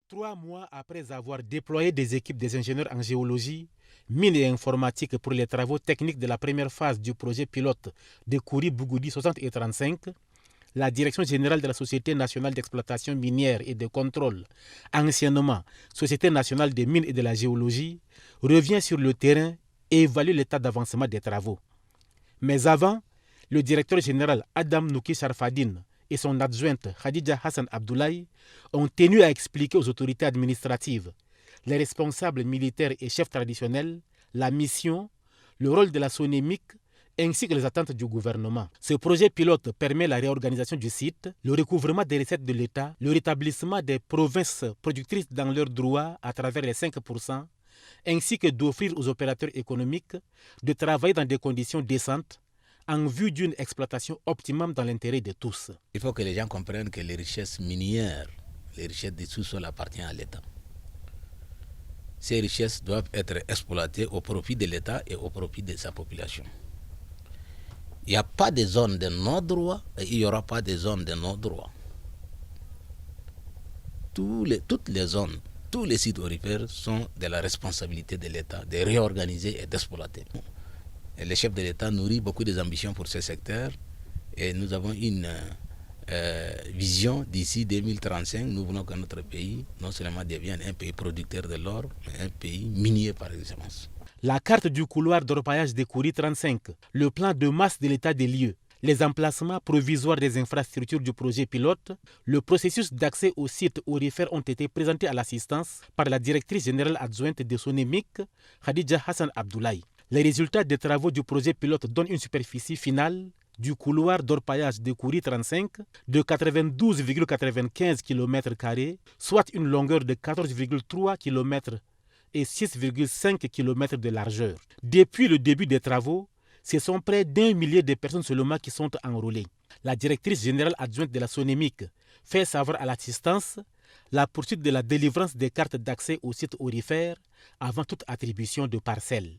3 mois après avoir déployé des équipes des ingénieurs en géologie, mines et informatique pour les travaux techniques de la première phase du projet pilote de Kouri-Bougoudi 60 et 35, la Direction générale de la Société nationale d'exploitation minière et de contrôle, anciennement Société nationale des mines et de la géologie, revient sur le terrain et évalue l'état d'avancement des travaux. Mais avant, le directeur général Adam Nouki Sarfadine et son adjointe Khadija Hassan Abdoulaye ont tenu à expliquer aux autorités administratives, les responsables militaires et chefs traditionnels, la mission, le rôle de la SONEMIC ainsi que les attentes du gouvernement. Ce projet pilote permet la réorganisation du site, le recouvrement des recettes de l'État, le rétablissement des provinces productrices dans leurs droits à travers les 5%, ainsi que d'offrir aux opérateurs économiques de travailler dans des conditions décentes en vue d'une exploitation optimum dans l'intérêt de tous. Il faut que les gens comprennent que les richesses minières, les richesses du sous-sol appartiennent à l'État. Ces richesses doivent être exploitées au profit de l'État et au profit de sa population. Il n'y a pas de zone de non-droit et il n'y aura pas de zone de non-droit. Toutes les zones, tous les sites aurifères sont de la responsabilité de l'État de réorganiser et d'exploiter. Et le chef de l'État nourrit beaucoup d'ambitions pour ce secteur et nous avons une vision d'ici 2035. Nous voulons que notre pays non seulement devienne un pays producteur de l'or, mais un pays minier par excellence. La carte du couloir d'orpaillage de Kouri 35, le plan de masse de l'état des lieux, les emplacements provisoires des infrastructures du projet pilote, le processus d'accès au site aurifère ont été présentés à l'assistance par la directrice générale adjointe de SONEMIC, Khadija Hassan Abdoulaye. Les résultats des travaux du projet pilote donnent une superficie finale du couloir d'orpaillage de Kouri 35 de 92,95 km², soit une longueur de 14,3 km et 6,5 km de largeur. Depuis le début des travaux, ce sont près d'1 millier de personnes seulement qui sont enrôlées. La directrice générale adjointe de la SONEMIC fait savoir à l'assistance la poursuite de la délivrance des cartes d'accès au site aurifère avant toute attribution de parcelles.